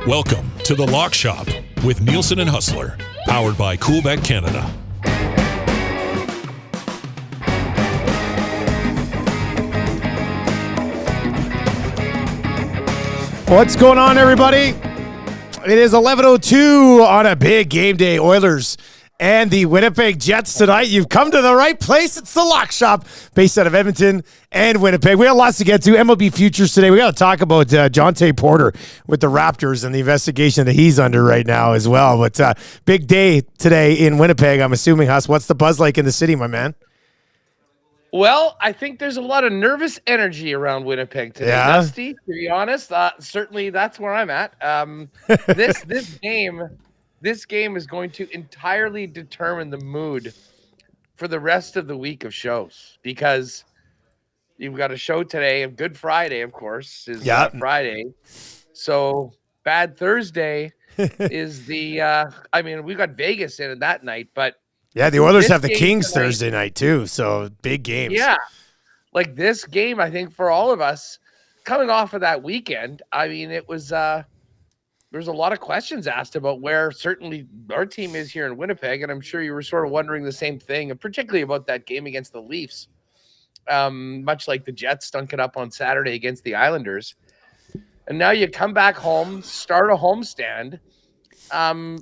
Welcome to The Lock Shop with Nielson and Hustler, powered by Coolbet Canada. What's going on, everybody? It is 11:02 on a big game day. Oilers and the Winnipeg Jets tonight. You've come to the right place. It's the Lock Shop, based out of Edmonton and Winnipeg. We got lots to get to. MLB futures today. We got to talk about Jonte Porter with the Raptors and the investigation that he's under right now as well. But big day today in Winnipeg, I'm assuming, Huss. What's the buzz like in the city, my man? Well, I think there's a lot of nervous energy around Winnipeg today, Dusty, to be honest. Certainly that's where I'm at. This game is going to entirely determine the mood for the rest of the week of shows, because you've got a show today, of Good Friday, of course, is Friday. So Bad Thursday is the we got Vegas in that night, but yeah, the Oilers have the Kings tonight, Thursday night too, so big games. Yeah, like this game, I think for all of us coming off of that weekend, I mean, it was there's a lot of questions asked about where certainly our team is here in Winnipeg, and I'm sure you were sort of wondering the same thing, and particularly about that game against the Leafs, much like the Jets stunk it up on Saturday against the Islanders. And now you come back home, start a homestand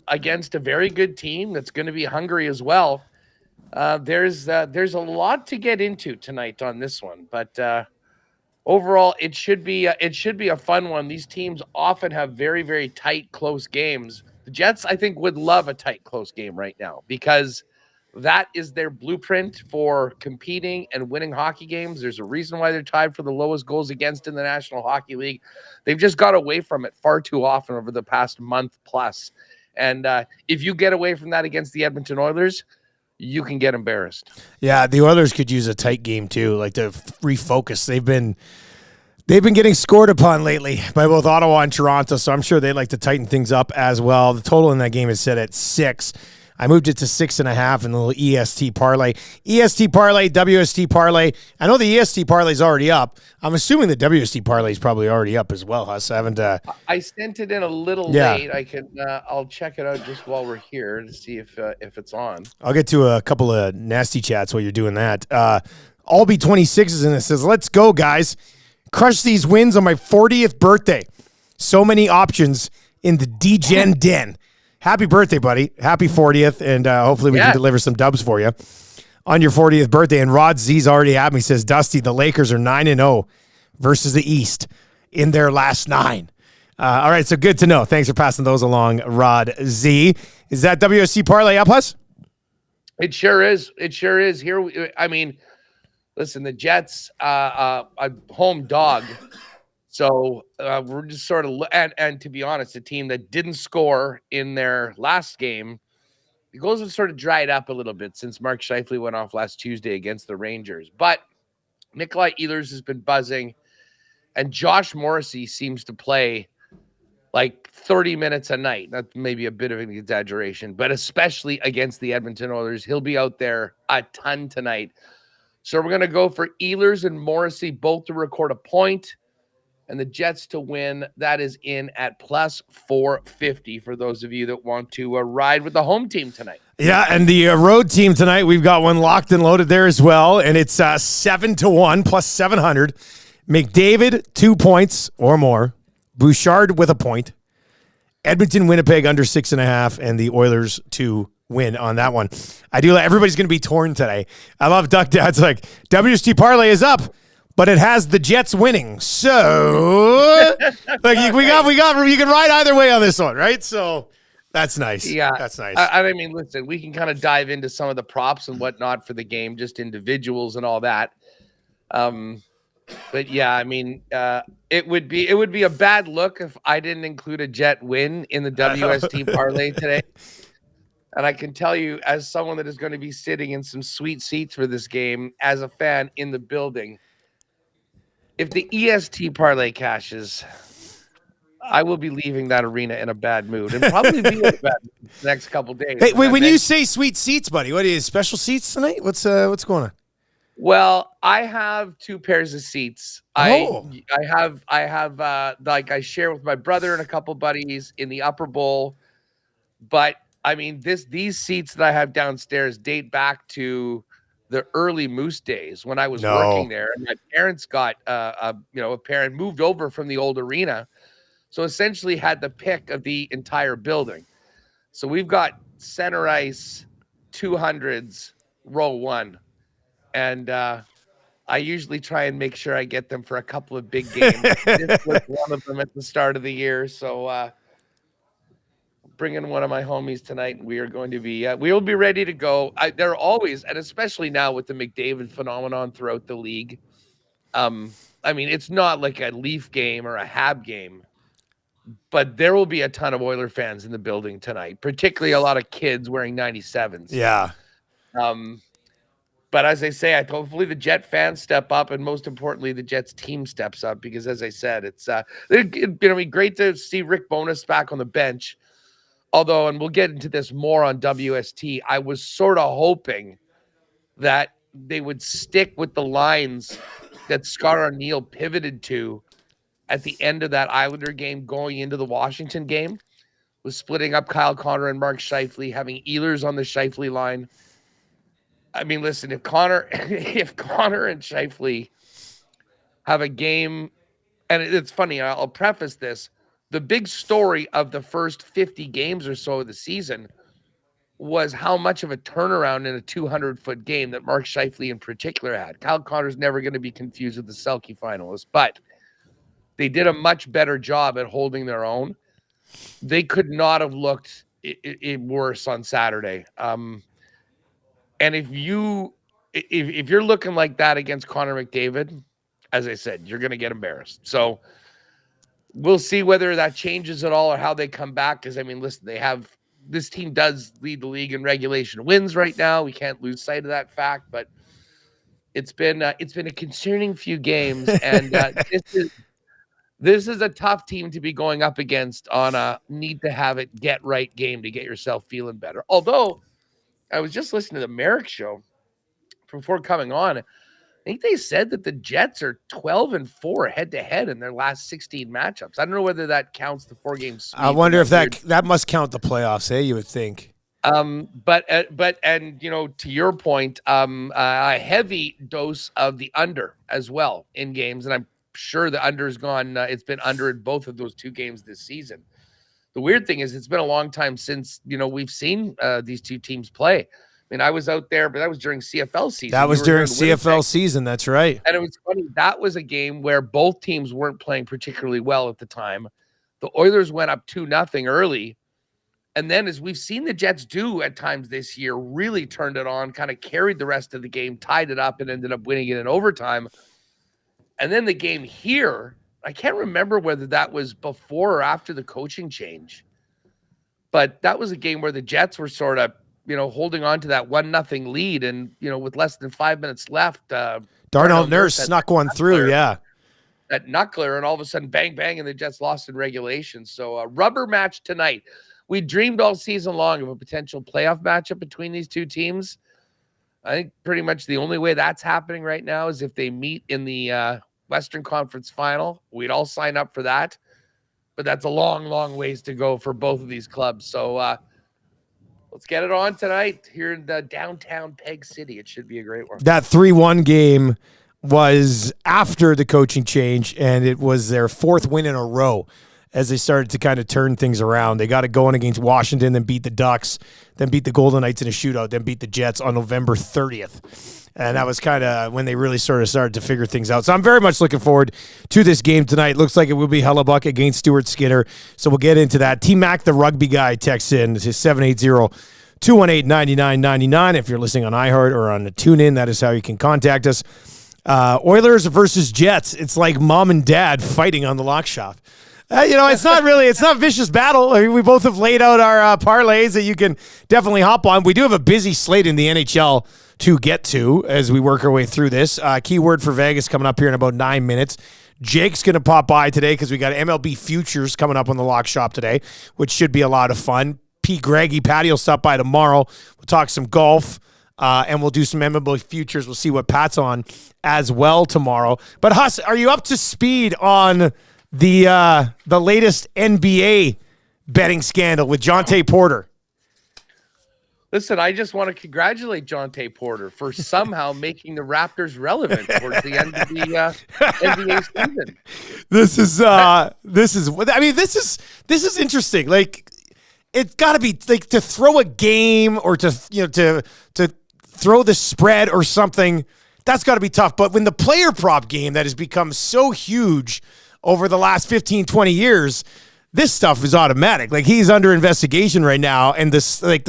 against a very good team that's going to be hungry as well. There's a lot to get into tonight on this one, but overall, it should be a fun one. These teams often have very, very tight, close games. The Jets, I think, would love a tight, close game right now, because that is their blueprint for competing and winning hockey games. There's a reason why they're tied for the lowest goals against in the National Hockey League. They've just got away from it far too often over the past month plus. And if you get away from that against the Edmonton Oilers, you can get embarrassed. Yeah, the Oilers could use a tight game too, like to refocus. They've been getting scored upon lately by both Ottawa and Toronto, so I'm sure they'd like to tighten things up as well. The total in that game is set at 6. I moved it to 6.5 in the little EST parlay. EST parlay, WST parlay. I know the EST parlay is already up. I'm assuming the WST parlay is probably already up as well, Huss. I haven't. I sent it in a little late. I can. I'll check it out just while we're here to see if it's on. I'll get to a couple of nasty chats while you're doing that. Albie 26 is in it. Says, "Let's go, guys. Crush these wins on my 40th birthday. So many options in the D-Gen Den. Happy birthday, buddy. Happy 40th, and hopefully we can deliver some dubs for you on your 40th birthday." And Rod Z's already had me. Says, "Dusty, the Lakers are 9-0 versus the East in their last 9. All right, so good to know. Thanks for passing those along, Rod Z. Is that WSC parlay up, Huss? It sure is. It sure is. Here, I mean, listen, the Jets, a home dog. So we're just sort of, and to be honest, a team that didn't score in their last game, the goals have sort of dried up a little bit since Mark Scheifele went off last Tuesday against the Rangers. But Nikolai Ehlers has been buzzing, and Josh Morrissey seems to play like 30 minutes a night. That's maybe a bit of an exaggeration, but especially against the Edmonton Oilers, he'll be out there a ton tonight. So we're going to go for Ehlers and Morrissey both to record a point, and the Jets to win. That is in at plus 450 for those of you that want to ride with the home team tonight. Yeah, and the road team tonight, we've got one locked and loaded there as well, and it's 7-1 plus 700. McDavid, 2 points or more. Bouchard with a point. Edmonton, Winnipeg under 6.5, and the Oilers to win on that one. Everybody's going to be torn today. I love Duck Dad's like, WST parlay is up, but it has the Jets winning. So, like, you can ride either way on this one, right? So that's nice. Yeah, that's nice. I mean, listen, we can kind of dive into some of the props and whatnot for the game, just individuals and all that. But yeah, I mean, it would be a bad look if I didn't include a Jet win in the WST parlay today. And I can tell you, as someone that is going to be sitting in some sweet seats for this game, as a fan in the building, if the EST parlay cashes, I will be leaving that arena in a bad mood and probably be in a bad mood the next couple days. Hey, wait, when you say sweet seats, buddy, what is special seats tonight? What's going on? Well, I have 2 pairs of seats. Oh. I have like I share with my brother and a couple buddies in the upper bowl. But I mean, these seats that I have downstairs date back to the early Moose days when I was working there, and my parents got a parent moved over from the old arena, so essentially had the pick of the entire building. So we've got center ice 200s row 1, and I usually try and make sure I get them for a couple of big games. This was one of them at the start of the year, so bringing one of my homies tonight. We are going to be, we will be ready to go. They're always, and especially now with the McDavid phenomenon throughout the league. I mean, it's not like a Leaf game or a Hab game, but there will be a ton of Oiler fans in the building tonight, particularly a lot of kids wearing 97s. Yeah. But as I say, hopefully the Jet fans step up, and most importantly, the Jets team steps up, because as I said, it's great to see Rick Bowness back on the bench. Although, and we'll get into this more on WST, I was sort of hoping that they would stick with the lines that Scott O'Neill pivoted to at the end of that Islander game going into the Washington game, was splitting up Kyle Connor and Mark Scheifele, having Ehlers on the Scheifele line. I mean, listen, if Connor and Scheifele have a game, and it's funny, I'll preface this, the big story of the first 50 games or so of the season was how much of a turnaround in a 200-foot game that Mark Scheifele in particular had. Kyle Connor's never going to be confused with the Selke finalists, but they did a much better job at holding their own. They could not have looked worse on Saturday. And if you're looking like that against Connor McDavid, as I said, you're going to get embarrassed. So we'll see whether that changes at all or how they come back. Because I mean, listen, this team does lead the league in regulation wins right now. We can't lose sight of that fact. But it's been a concerning few games, and this is a tough team to be going up against on a need to have it get right game to get yourself feeling better. Although I was just listening to the Merrick show before coming on. I think they said that the Jets are 12-4 head-to-head in their last 16 matchups. I don't know whether that counts the 4-game sweep. I wonder if that must count the playoffs, you would think. But to your point, a heavy dose of the under as well in games, and I'm sure the under's gone. It's been under in both of those 2 games this season. The weird thing is it's been a long time since we've seen these 2 teams play. I mean, I was out there, but that was during CFL season. That was during CFL season. That's right. And it was funny. That was a game where both teams weren't playing particularly well at the time. The Oilers went up 2-0 early. And then, as we've seen the Jets do at times this year, really turned it on, kind of carried the rest of the game, tied it up, and ended up winning it in overtime. And then the game here, I can't remember whether that was before or after the coaching change. But that was a game where the Jets were sort of, holding on to that 1-0 lead, and with less than 5 minutes left, Darnell Nurse snuck one through, that knuckler, and all of a sudden, bang, bang, and the Jets lost in regulation. So a rubber match tonight. We dreamed all season long of a potential playoff matchup between these 2 teams. I think pretty much the only way that's happening right now is if they meet in the Western Conference Final. We'd all sign up for that, but that's a long, long ways to go for both of these clubs. So let's get it on tonight here in the downtown Peg City. It should be a great one. That 3-1 game was after the coaching change, and it was their 4th win in a row as they started to kind of turn things around. They got it going against Washington, then beat the Ducks, then beat the Golden Knights in a shootout, then beat the Jets on November 30th. And that was kind of when they really started to figure things out. So I'm very much looking forward to this game tonight. Looks like it will be Hellebuck against Stuart Skinner. So we'll get into that. T-Mac, the rugby guy, texts in. This is 780-218-9999. If you're listening on iHeart or on the TuneIn, that is how you can contact us. Oilers versus Jets. It's like mom and dad fighting on the lock shop. It's not vicious battle. I mean, we both have laid out our parlays that you can definitely hop on. We do have a busy slate in the NHL to get to as we work our way through this. Keyword for Vegas coming up here in about 9 minutes. Jake's going to pop by today because we got MLB futures coming up on the lock shop today, which should be a lot of fun. P. Greggy Patty will stop by tomorrow. We'll talk some golf, and we'll do some MLB futures. We'll see what Pat's on as well tomorrow. But Huss, are you up to speed on the latest NBA betting scandal with Jonte Porter? Listen, I just want to congratulate Jonte Porter for somehow making the Raptors relevant towards the end of the NBA season. This is interesting. Like, it's got to be like to throw a game or to throw the spread or something. That's got to be tough. But when the player prop game that has become so huge over the last 15, 20 years, this stuff is automatic. Like, he's under investigation right now, and the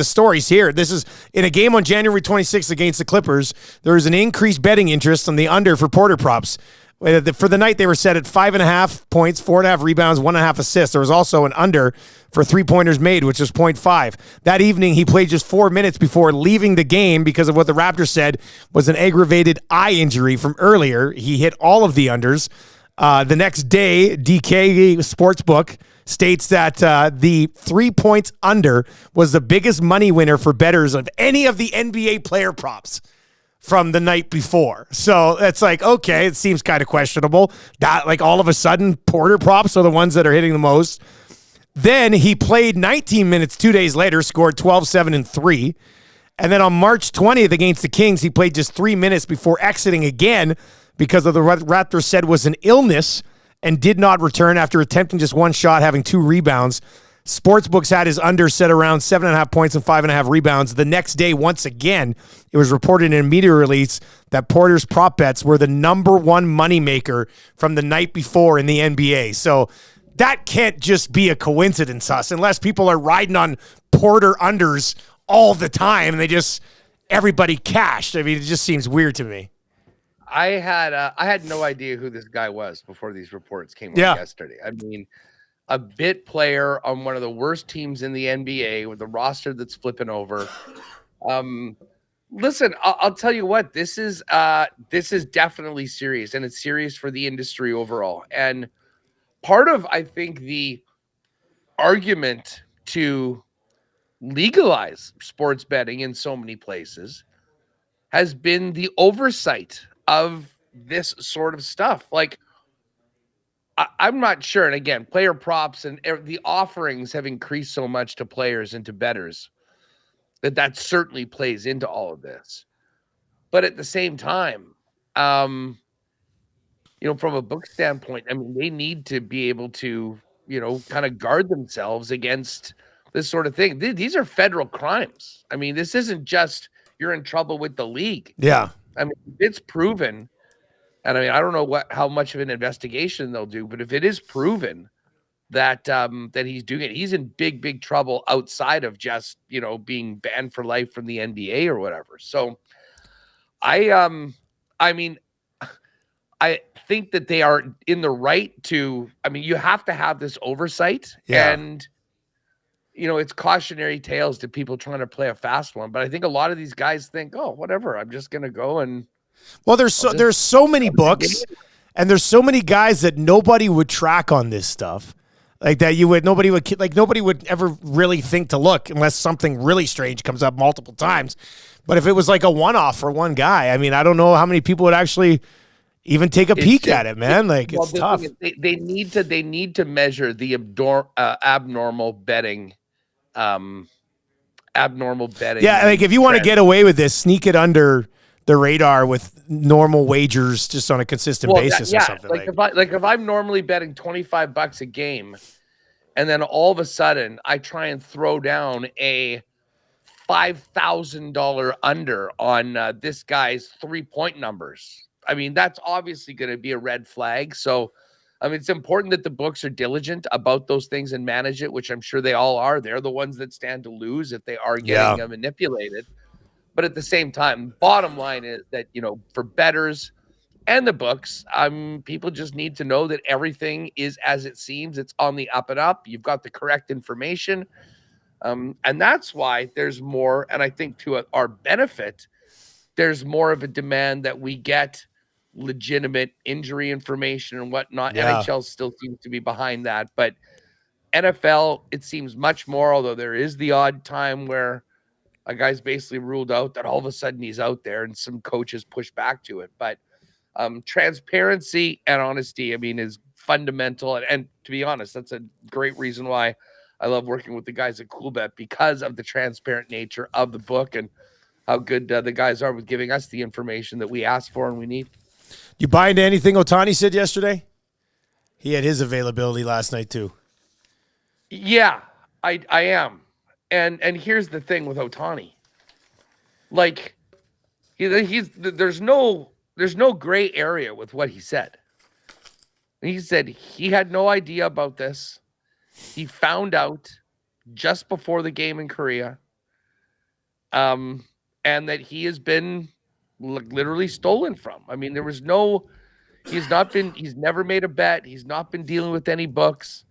story's here. This is in a game on January 26th against the Clippers. There is an increased betting interest on the under for Porter props. For the night, they were set at 5.5 points, 4.5 rebounds, 1.5 assists. There was also an under for 3-pointers made, which was 0.5. That evening, he played just 4 minutes before leaving the game because of what the Raptors said was an aggravated eye injury from earlier. He hit all of the unders. The next day, DK Sportsbook states that the 3 points under was the biggest money winner for bettors of any of the NBA player props from the night before. So it's like, okay, it seems kind of questionable. That, like, all of a sudden, Porter props are the ones that are hitting the most. Then he played 19 minutes 2 days later, scored 12, 7, and 3. And then on March 20th against the Kings, he played just 3 minutes before exiting again because of the Raptors said was an illness and did not return after attempting just one shot, having 2 rebounds. Sportsbooks had his under set around 7.5 points and 5.5 rebounds. The next day, once again, it was reported in a media release that Porter's prop bets were the number one moneymaker from the night before in the NBA. So that can't just be a coincidence, Huss, unless people are riding on Porter unders all the time and everybody cashed. I mean, it just seems weird to me. I had no idea who this guy was before these reports came out yesterday. I mean, a bit player on one of the worst teams in the NBA with a roster that's flipping over. Listen, I'll tell you what, this is definitely serious, and it's serious for the industry overall. And part of, I think, the argument to legalize sports betting in so many places has been the oversight of this sort of stuff. Like, I'm not sure. And again, player props and the offerings have increased so much to players and to bettors that certainly plays into all of this. But at the same time, from a book standpoint, I mean, they need to be able to, kind of guard themselves against this sort of thing. These are federal crimes. I mean, this isn't just you're in trouble with the league. Yeah. I mean, it's proven. And I mean, I don't know how much of an investigation they'll do, but if it is proven that that he's doing it, he's in big, big trouble outside of just, being banned for life from the NBA or whatever. So I think that they are in the right to, I mean, you have to have this oversight and, it's cautionary tales to people trying to play a fast one. But I think a lot of these guys think, oh, whatever, I'm just going to go and, well, there's so many books, and there's so many guys that nobody would track on this stuff, like that. Nobody would ever really think to look unless something really strange comes up multiple times. But if it was like a one-off for one guy, I mean, I don't know how many people would actually even take a peek at it, man. Like, it's tough. They need to measure the abnormal betting. Abnormal betting. Yeah, like if you want to get away with this, sneak it under the radar with normal wagers just on a consistent basis or something. If I'm normally betting $25 a game, and then all of a sudden I try and throw down a $5,000 under on this guy's 3-point numbers. I mean, that's obviously going to be a red flag. So, I mean, it's important that the books are diligent about those things and manage it, which I'm sure they all are. They're the ones that stand to lose if they are getting manipulated. But at the same time, bottom line is that, for bettors, and the books. People just need to know that everything is as it seems. It's on the up and up. You've got the correct information. And that's why there's more, and I think to our benefit, there's more of a demand that we get legitimate injury information and whatnot. Yeah. NHL still seems to be behind that, but NFL, it seems much more, although there is the odd time where a guy's basically ruled out that all of a sudden he's out there and some coaches push back to it. But transparency and honesty, I mean, is fundamental. And to be honest, that's a great reason why I love working with the guys at Coolbet, because of the transparent nature of the book and how good the guys are with giving us the information that we ask for and we need. You buy into anything Ohtani said yesterday? He had his availability last night too. Yeah, I am. And here's the thing with Ohtani. Like, there's no gray area with what he said. He said he had no idea about this. He found out just before the game in Korea. And that he has been literally stolen from. I mean, he's never made a bet. He's not been dealing with any books.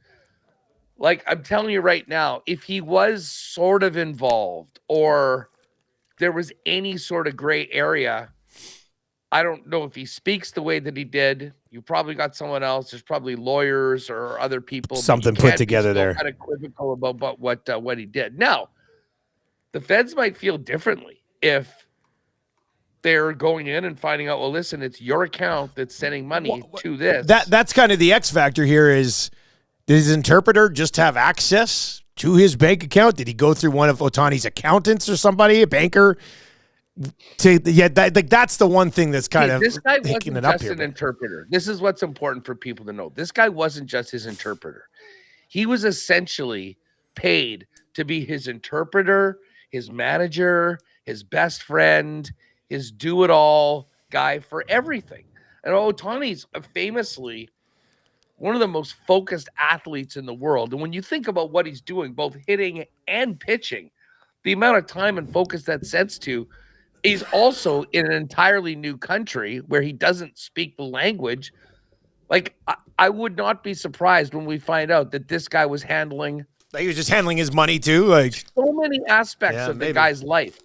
Like, I'm telling you right now, if he was sort of involved or there was any sort of gray area, I don't know if he speaks the way that he did. You probably got someone else. There's probably lawyers or other people. Something put together there. Kind of critical about what he did. Now, the feds might feel differently if they're going in and finding out, well, listen, it's your account that's sending money to this. That's kind of the X factor here is, did his interpreter just have access to his bank account? Did he go through one of Ohtani's accountants or somebody, a banker? That's the one thing that's kind of this guy wasn't picking it up just here. An interpreter. This is what's important for people to know. This guy wasn't just his interpreter. He was essentially paid to be his interpreter, his manager, his best friend, his do-it-all guy for everything. And Ohtani's famously one of the most focused athletes in the world. And when you think about what he's doing, both hitting and pitching, the amount of time and focus that sets to, he's also in an entirely new country where he doesn't speak the language. Like, I would not be surprised when we find out that this guy was handling. He was just handling his money too. Like, so many aspects of the guy's life.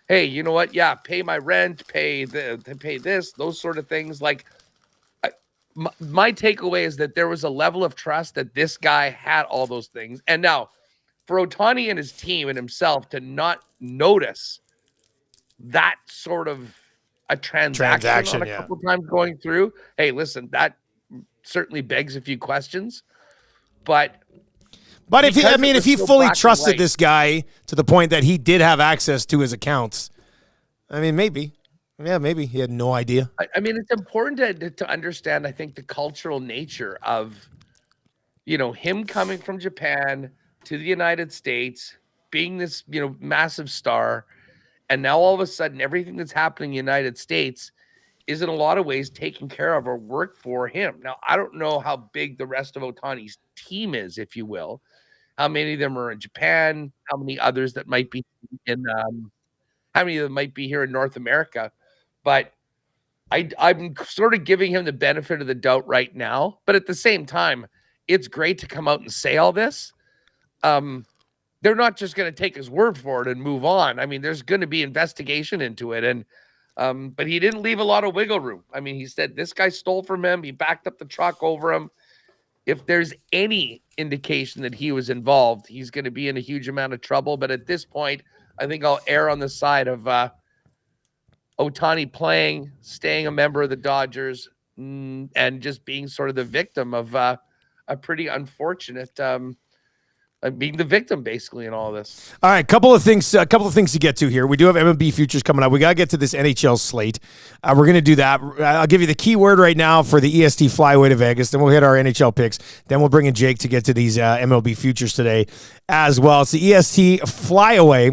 Hey, you know what? Yeah, pay my rent, pay this, those sort of things. Like, my takeaway is that there was a level of trust that this guy had all those things. And now, for Ohtani and his team and himself to not notice that sort of a transaction on a couple times going through, hey, listen, that certainly begs a few questions. But if he fully trusted this guy to the point that he did have access to his accounts, I mean, maybe. Yeah, maybe he had no idea. I mean, it's important to understand, I think, the cultural nature of, him coming from Japan to the United States, being this, massive star, and now all of a sudden everything that's happening in the United States is in a lot of ways taken care of or worked for him. Now, I don't know how big the rest of Ohtani's team is, if you will. How many of them are in Japan? How many others that might be how many of them might be here in North America? But I'm sort of giving him the benefit of the doubt right now. But at the same time, it's great to come out and say all this. They're not just going to take his word for it and move on. I mean, there's going to be investigation into it. And but he didn't leave a lot of wiggle room. I mean, he said this guy stole from him. He backed up the truck over him. If there's any indication that he was involved, he's going to be in a huge amount of trouble. But at this point, I think I'll err on the side of Ohtani playing, staying a member of the Dodgers, and just being sort of the victim of a pretty unfortunate being the victim basically in all of this. All right, couple of things to get to here. We do have MLB futures coming up. We got to get to this NHL slate. We're going to do that. I'll give you the key word right now for the EST flyaway to Vegas. Then we'll hit our NHL picks. Then we'll bring in Jake to get to these MLB futures today as well. It's the EST flyaway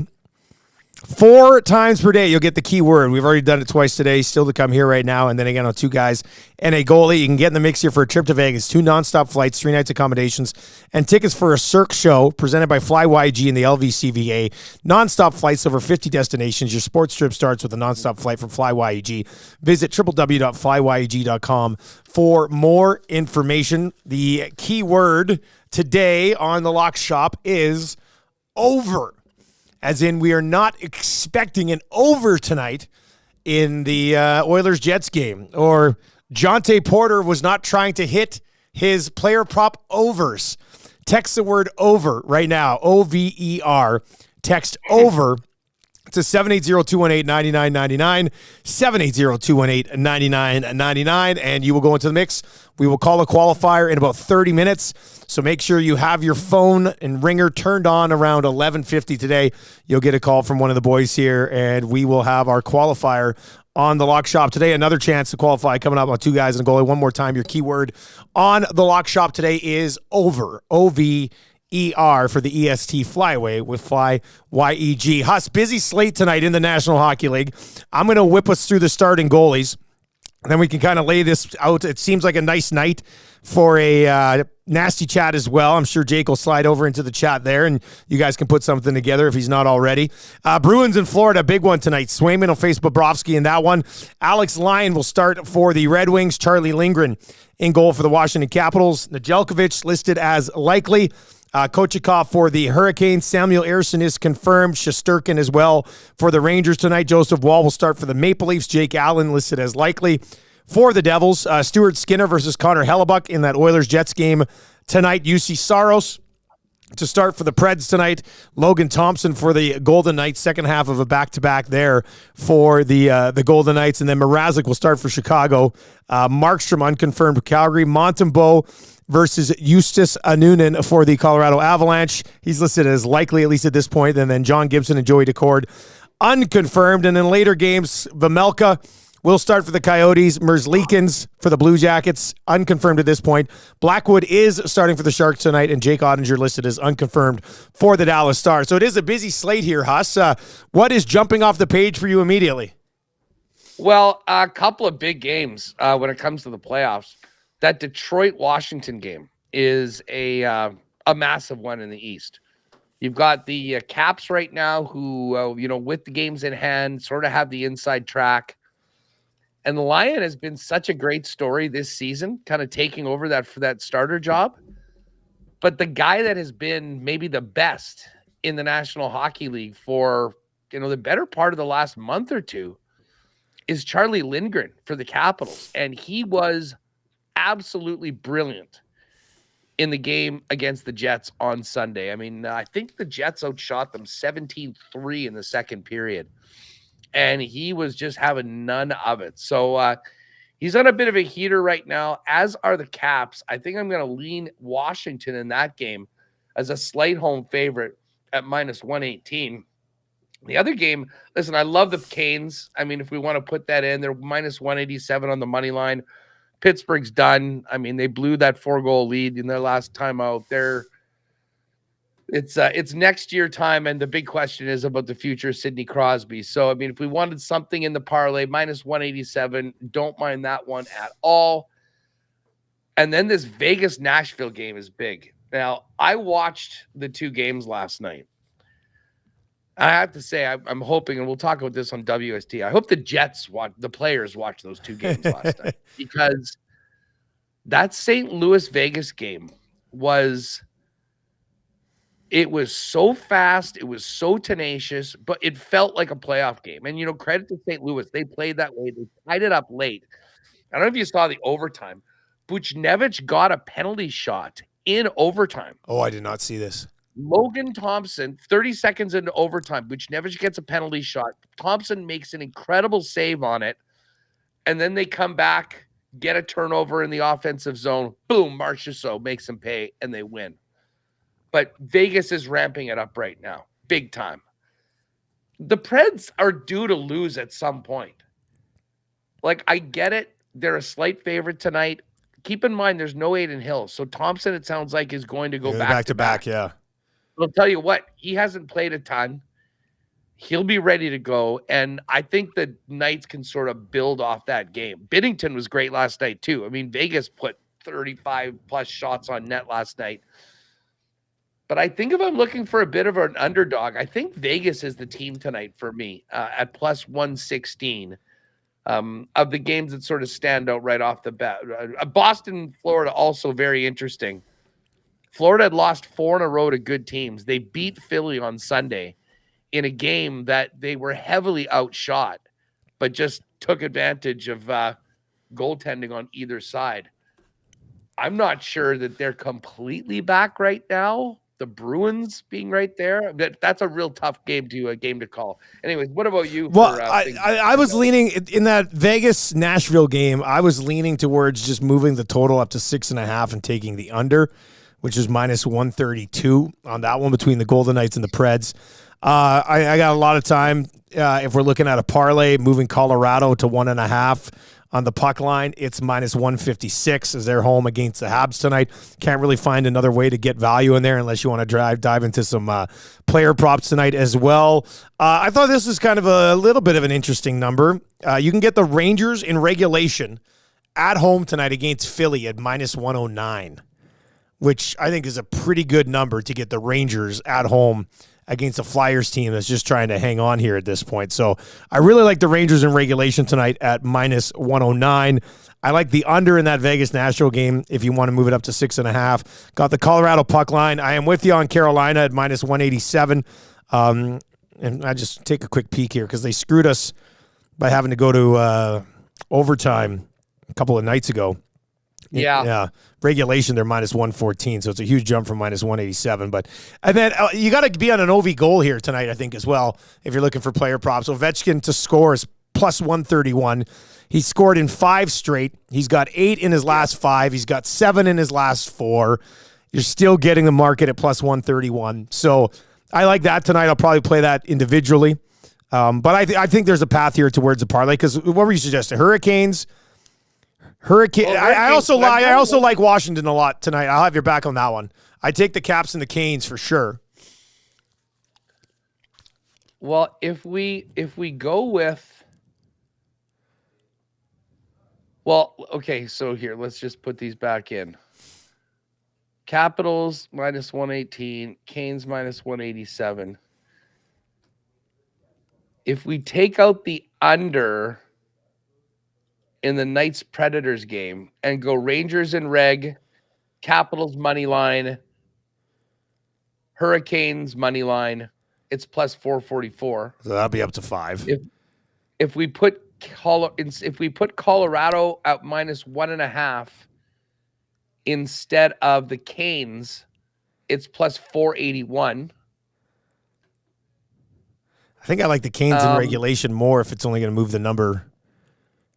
4 times per day, you'll get the keyword. We've already done it twice today, still to come here right now. And then again on 2 guys and a goalie. You can get in the mix here for a trip to Vegas, 2 nonstop flights, 3 nights accommodations, and tickets for a Cirque show presented by FlyYG and the LVCVA. Nonstop flights over 50 destinations. Your sports trip starts with a nonstop flight from FlyYG. Visit www.flyyg.com for more information. The keyword today on the Lock Shop is over. As in, we are not expecting an over tonight in the Oilers-Jets game. Or Jonte Porter was not trying to hit his player prop overs. Text the word over right now, O-V-E-R. Text over to 780-218-9999, 780-218-9999, and you will go into the mix. We will call a qualifier in about 30 minutes, so make sure you have your phone and ringer turned on around 11:50 today. You'll get a call from one of the boys here, and we will have our qualifier on the Lock Shop today. Another chance to qualify coming up on 2 guys and a goalie. One more time, your keyword on the Lock Shop today is over, O-V-E-R for the EST Flyway with FlyYEG. Huss, busy slate tonight in the National Hockey League. I'm going to whip us through the starting goalies, and then we can kind of lay this out. It seems like a nice night for a nasty chat as well. I'm sure Jake will slide over into the chat there, and you guys can put something together if he's not already. Bruins in Florida, big one tonight. Swayman will face Bobrovsky in that one. Alex Lyon will start for the Red Wings. Charlie Lindgren in goal for the Washington Capitals. Nedeljkovic listed as likely. Kochikov for the Hurricanes. Samuel Ersson is confirmed. Shesterkin as well for the Rangers tonight. Joseph Wall will start for the Maple Leafs. Jake Allen listed as likely for the Devils. Stuart Skinner versus Connor Hellebuck in that Oilers-Jets game tonight. UC Saros to start for the Preds tonight. Logan Thompson for the Golden Knights. Second half of a back-to-back there for the Golden Knights. And then Mrazek will start for Chicago. Markstrom unconfirmed for Calgary. Montembeault versus Justus Anunen for the Colorado Avalanche. He's listed as likely, at least at this point. And then John Gibson and Joey Decord unconfirmed. And in later games, Vemelka will start for the Coyotes. Merzlikins for the Blue Jackets, unconfirmed at this point. Blackwood is starting for the Sharks tonight, and Jake Ottinger listed as unconfirmed for the Dallas Stars. So it is a busy slate here, Huss. What is jumping off the page for you immediately? Well, a couple of big games when it comes to the playoffs. That Detroit-Washington game is a massive one in the East. You've got the Caps right now who, with the games in hand, sort of have the inside track. And the Lion has been such a great story this season, kind of taking over that starter job. But the guy that has been maybe the best in the National Hockey League for, the better part of the last month or two is Charlie Lindgren for the Capitals. And he was absolutely brilliant in the game against the Jets on Sunday. I mean, I think the Jets outshot them 17-3 in the second period. And he was just having none of it. So he's on a bit of a heater right now, as are the Caps. I think I'm going to lean Washington in that game as a slight home favorite at -118. The other game, listen, I love the Canes. I mean, if we want to put that in, they're -187 on the money line. Pittsburgh's done. I mean, they blew that 4-goal lead in their last time out. It's next year time, and the big question is about the future of Sidney Crosby. So, I mean, if we wanted something in the parlay, -187, don't mind that one at all. And then this Vegas-Nashville game is big. Now, I watched the 2 games last night. I have to say, I'm hoping, and we'll talk about this on WST, I hope the players watch those 2 games last night, because that St. Louis-Vegas game was so fast, it was so tenacious, but it felt like a playoff game. And, credit to St. Louis, they played that way. They tied it up late. I don't know if you saw the overtime. Buchnevich got a penalty shot in overtime. Oh, I did not see this. Logan Thompson, 30 seconds into overtime, Buchnevich gets a penalty shot. Thompson makes an incredible save on it. And then they come back, get a turnover in the offensive zone. Boom, Marchessault makes them pay, and they win. But Vegas is ramping it up right now, big time. The Preds are due to lose at some point. Like, I get it. They're a slight favorite tonight. Keep in mind, there's no Aiden Hill. So Thompson, it sounds like, is going to go back to back. Yeah. I'll tell you what, he hasn't played a ton. He'll be ready to go. And I think the Knights can sort of build off that game. Binnington was great last night, too. I mean, Vegas put 35-plus shots on net last night. But I think if I'm looking for a bit of an underdog, I think Vegas is the team tonight for me at plus 116 of the games that sort of stand out right off the bat. Boston, Florida, also very interesting. Florida had lost 4 in a row to good teams. They beat Philly on Sunday in a game that they were heavily outshot, but just took advantage of goaltending on either side. I'm not sure that they're completely back right now. The Bruins being right there, that's a real tough game to call. Anyways, what about you? Well, I was leaning in that Vegas Nashville game. I was leaning towards just moving the total up to 6.5 and taking the under, which is minus 132 on that one between the Golden Knights and the Preds. I got a lot of time if we're looking at a parlay, moving Colorado to 1.5. On the puck line, it's minus 156 as they're home against the Habs tonight. Can't really find another way to get value in there unless you want to dive into some player props tonight as well. I thought this was kind of a little bit of an interesting number. You can get the Rangers in regulation at home tonight against Philly at minus 109, which I think is a pretty good number to get the Rangers at home against a Flyers team that's just trying to hang on here at this point. So I really like the Rangers in regulation tonight at minus 109. I like the under in that Vegas Nashville game if you want to move it up to 6.5. Got the Colorado puck line. I am with you on Carolina at minus 187. And I just take a quick peek here because they screwed us by having to go to overtime a couple of nights ago. Yeah. Regulation, they're minus 114, so it's a huge jump from minus 187. And then you got to be on an OV goal here tonight, I think, as well, if you're looking for player props. Ovechkin to score is plus 131. He scored in 5 straight. He's got 8 in his last 5. He's got 7 in his last 4. You're still getting the market at plus 131. So I like that tonight. I'll probably play that individually. But I think there's a path here towards a parlay because what were you suggesting? Hurricanes. I also like Washington a lot tonight. I'll have your back on that one. I take the Caps and the Canes for sure. Well, if we go with, well, okay, so here, let's just put these back in. Capitals minus 118, Canes minus 187. If we take out the under in the Knights Predators game and go Rangers in reg, Capitals money line, Hurricanes money line, it's plus 444. So that'll be up to 5. If we put Colorado at minus 1.5 instead of the Canes, it's plus 481. I think I like the Canes in regulation more if it's only going to move the number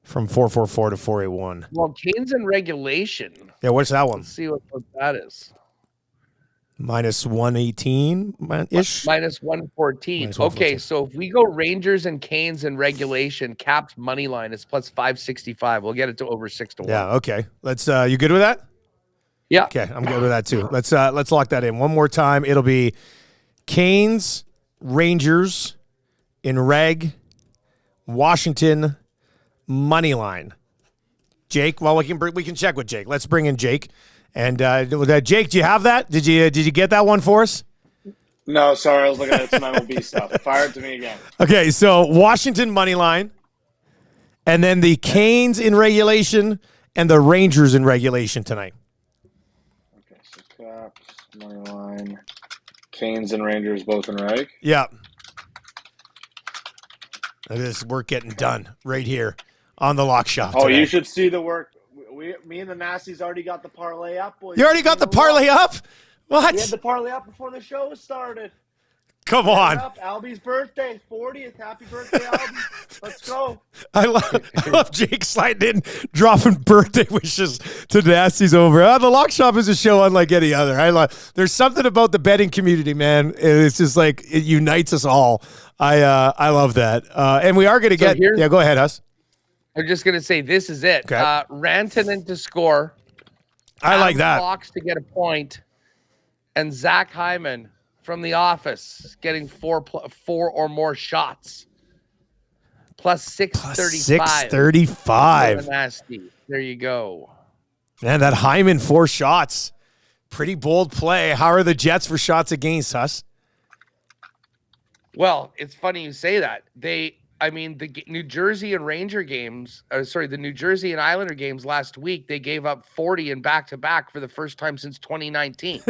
from 444 to 481. Well, Canes in regulation. Yeah, what's that one? Let's see what that is. Minus 118-ish? Minus 114. Okay, so if we go Rangers and Canes in regulation, Caps money line is plus 565. We'll get it to over 6-1. Yeah, okay. Let's you good with that? Yeah. Okay, I'm good with that too. Let's lock that in. One more time. It'll be Canes, Rangers in reg, Washington money line. Jake, well, we can check with Jake. Let's bring in Jake. And Jake, do you have that? Did you get that one for us? No, sorry, I was looking at some MLB stuff. Fire it to me again. Okay, so Washington money line, and then the Canes in regulation and the Rangers in regulation tonight. Okay, so Caps money line, Canes and Rangers both in reg. Yeah. This work getting done right here on the lock shop. Oh, today. you should see the work. Me and the Nasties already got the parlay up, boys. You already got the parlay up? What? We had the parlay up before the show started. Come on. Albie's birthday, 40th. Happy birthday, Albie. Let's go. I love Jake sliding in, dropping birthday wishes to Nasties over. The Lock Shop is a show unlike any other. There's something about the betting community, man. It's just like it unites us all. I love that. And we are going to get – yeah, go ahead, Huss. I'm just going to say this is it. Okay. Rantanen to score. I like that. Fox to get a point. And Zach Hyman from The Office getting four or more shots. Plus 635. 635. Nasty. There you go. Man, that Hyman 4 shots. Pretty bold play. How are the Jets for shots against, Huss? Well, it's funny you say that. The New Jersey and Ranger games, the New Jersey and Islander games last week, they gave up 40 in back-to-back for the first time since 2019.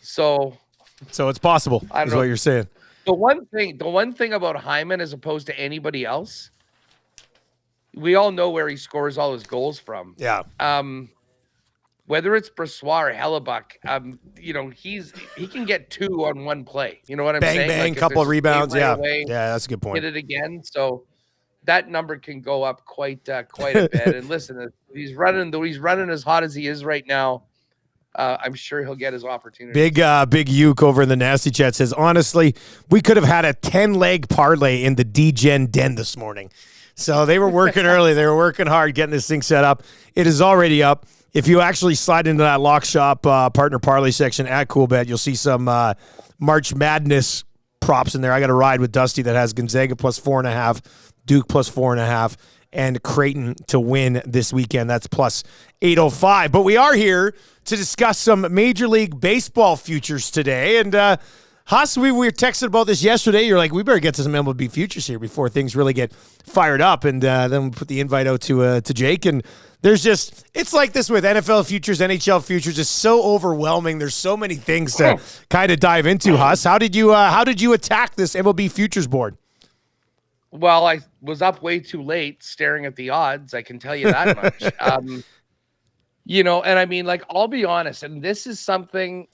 So it's possible, is what you're saying. The one thing about Hyman as opposed to anybody else, we all know where he scores all his goals from. Yeah. Whether it's Brossoit or Hellebuck, he can get 2 on one play. You know what I'm saying? Bang, like couple of rebounds. Right Yeah. away, Yeah, that's a good point. Hit it again. So that number can go up quite a bit. And listen, he's running as hot as he is right now. I'm sure he'll get his opportunity. Big Uke over in the Nasty Chat says, honestly, we could have had a 10-leg parlay in the D-Gen den this morning. So they were working early. They were working hard getting this thing set up. It is already up. If you actually slide into that Lock Shop partner parlay section at Coolbet, you'll see some March Madness props in there. I got a ride with Dusty that has Gonzaga plus 4.5, Duke plus 4.5, and Creighton to win this weekend. That's plus 805. But we are here to discuss some Major League Baseball futures today. And Huss, we were texting about this yesterday. You're like, we better get to some MLB futures here before things really get fired up. And then we put the invite out to Jake. And it's like this with NFL futures, NHL futures. It's so overwhelming. There's so many things to kind of dive into. Huss, how did you attack this MLB futures board? Well, I was up way too late staring at the odds. I can tell you that much. And I mean, like, I'll be honest, and this is something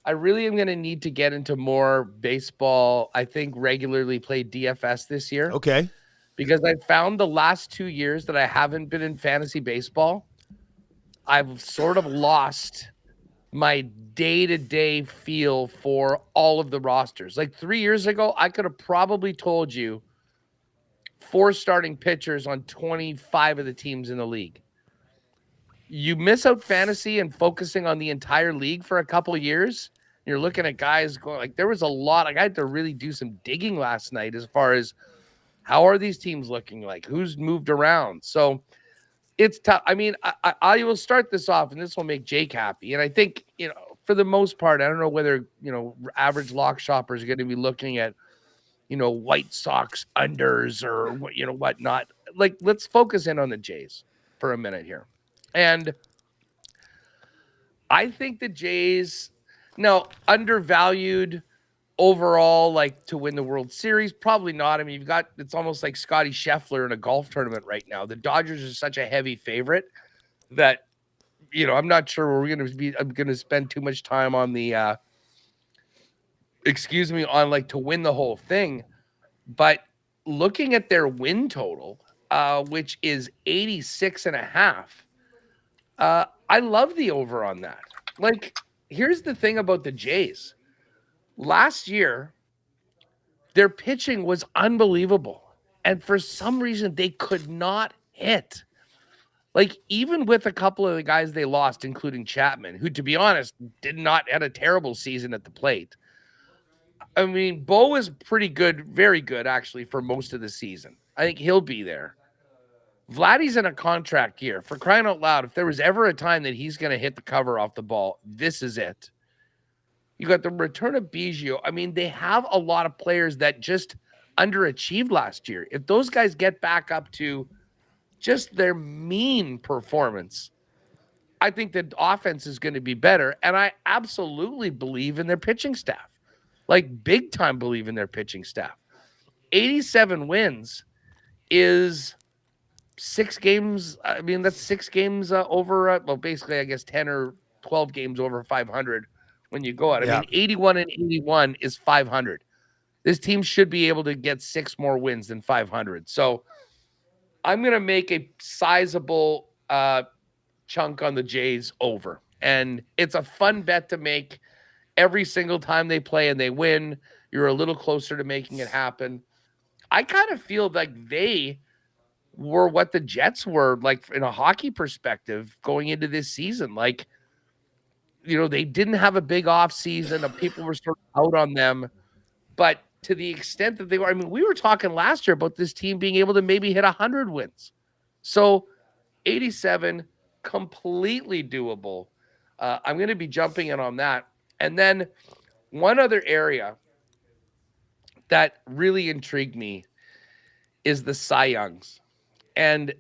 I really am going to need to get into more baseball. I think regularly play DFS this year. Okay. Because I found the last 2 years that I haven't been in fantasy baseball, I've sort of lost my day-to-day feel for all of the rosters. Like 3 years ago, I could have probably told you 4 starting pitchers on 25 of the teams in the league. You miss out fantasy and focusing on the entire league for a couple years. You're looking at guys going, like, there was a lot. Like, I had to really do some digging last night as far as how are these teams looking like, who's moved around. So it's tough. I mean, I will start this off, and this will make Jake happy. And I think, for the most part, I don't know whether, average lock shoppers are going to be looking at, White Sox unders or whatnot. Like, let's focus in on the Jays for a minute here. And I think the Jays, now, undervalued overall, like, to win the World Series, probably not. I mean, it's almost like Scotty Scheffler in a golf tournament right now. The Dodgers are such a heavy favorite that, I'm not sure I'm going to spend too much time on the, on like to win the whole thing. But looking at their win total, which is 86.5, I love the over on that. Like, here's the thing about the Jays. Last year, their pitching was unbelievable. And for some reason, they could not hit. Like, even with a couple of the guys they lost, including Chapman, who, to be honest, had a terrible season at the plate. I mean, Bo was pretty good, very good, actually, for most of the season. I think he'll be there. Vladdy's in a contract year. For crying out loud, if there was ever a time that he's going to hit the cover off the ball, this is it. You got the return of Biggio. I mean, they have a lot of players that just underachieved last year. If those guys get back up to just their mean performance, I think the offense is going to be better. And I absolutely believe in their pitching staff. Like, big time believe in their pitching staff. 87 wins is 6 games. I mean, that's 6 games over, basically, I guess 10 or 12 games over 500. When you go out, I mean, 81 and 81 is 500. This team should be able to get 6 more wins than 500. So I'm going to make a sizable chunk on the Jays over. And it's a fun bet to make every single time they play and they win. You're a little closer to making it happen. I kind of feel like they were what the Jets were, like, in a hockey perspective going into this season. Like, they didn't have a big off season. People were sort of out on them, but to the extent that they were, we were talking last year about this team being able to maybe hit 100 wins. So 87, completely doable. I'm going to be jumping in on that. And then one other area that really intrigued me is the Cy Youngs. And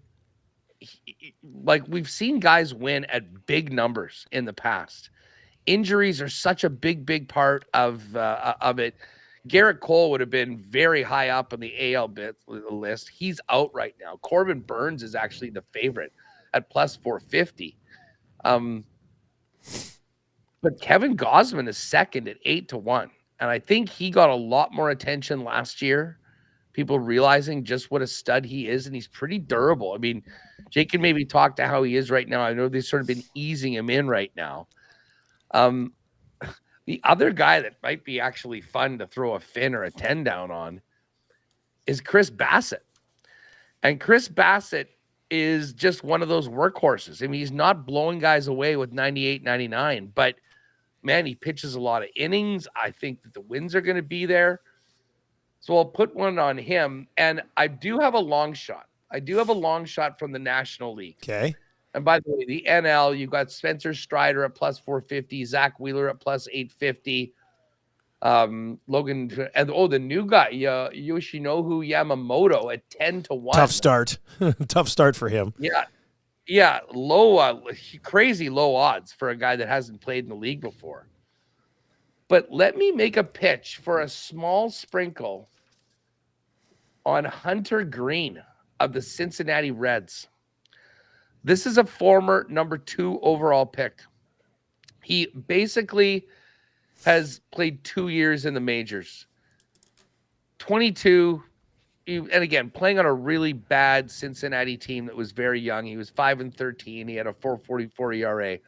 we've seen guys win at big numbers in the past. Injuries are such a big part of it. Garrett Cole would have been very high up on the AL list. He's out right now. Corbin Burns is actually the favorite at plus 450. But Kevin Gausman is second at 8-1. And I think he got a lot more attention last year. People realizing just what a stud he is, and he's pretty durable. Jake can maybe talk to how he is right now. I know they've sort of been easing him in right now. The other guy that might be actually fun to throw a fin or a 10 down on is Chris Bassett. And Chris Bassett is just one of those workhorses. He's not blowing guys away with 98, 99, but man, he pitches a lot of innings. I think that the wins are going to be there. So I'll put one on him. And I do have a long shot. From the National League. Okay. And by the way, the NL, you've got Spencer Strider at plus 450, Zach Wheeler at plus 850, Logan, and the new guy, Yoshinobu Yamamoto at 10-1. Tough start for him. Yeah, low, crazy low odds for a guy that hasn't played in the league before. But let me make a pitch for a small sprinkle on Hunter Green of the Cincinnati Reds. This is a former number 2 overall pick. He basically has played 2 years in the majors. 22, and again, playing on a really bad Cincinnati team that was very young. He was 5-13. He had a 4.44 ERA.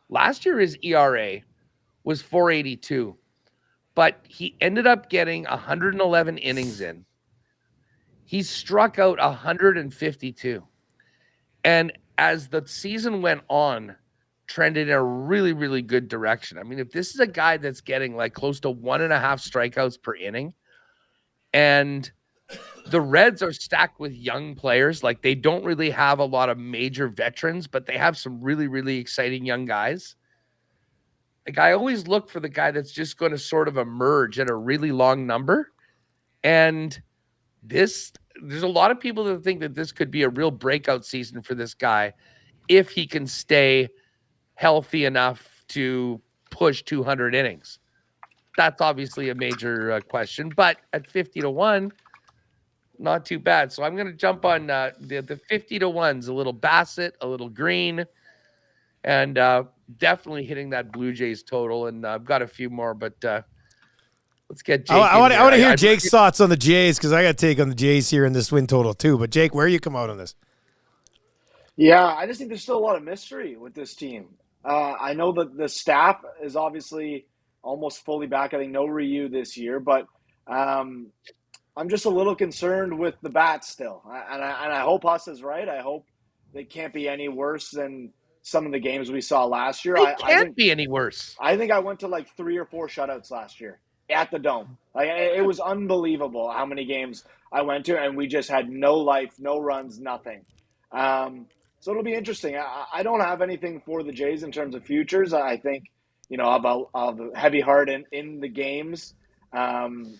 Last year, his ERA was 4.82, but he ended up getting 111 innings in. He struck out 152. And as the season went on, trended in a really, really good direction. If this is a guy that's getting close to 1.5 strikeouts per inning, and the Reds are stacked with young players, they don't really have a lot of major veterans, but they have some really, really exciting young guys. I always look for the guy that's just going to sort of emerge at a really long number. And there's a lot of people that think that this could be a real breakout season for this guy if he can stay healthy enough to push 200 innings. That's obviously a major question, but at 50-1, not too bad. So I'm going to jump on the 50-1s, a little Bassett, a little Green, and definitely hitting that Blue Jays total. And I've got a few more, but let's get Jake. I want to hear Jake's thoughts on the Jays, because I got to take on the Jays here in this win total too. But Jake, where you come out on this? Yeah, I just think there's still a lot of mystery with this team. I know that the staff is obviously almost fully back. I think no Ryu this year, but I'm just a little concerned with the bats still. And I hope Huss is right. I hope they can't be any worse than some of the games we saw last year. They can't be any worse. I think I went to 3 or 4 shutouts last year at the Dome. It was unbelievable how many games I went to, and we just had no life, no runs, nothing. So it'll be interesting. I don't have anything for the Jays in terms of futures. I think, I'll have a heavy heart in the games. And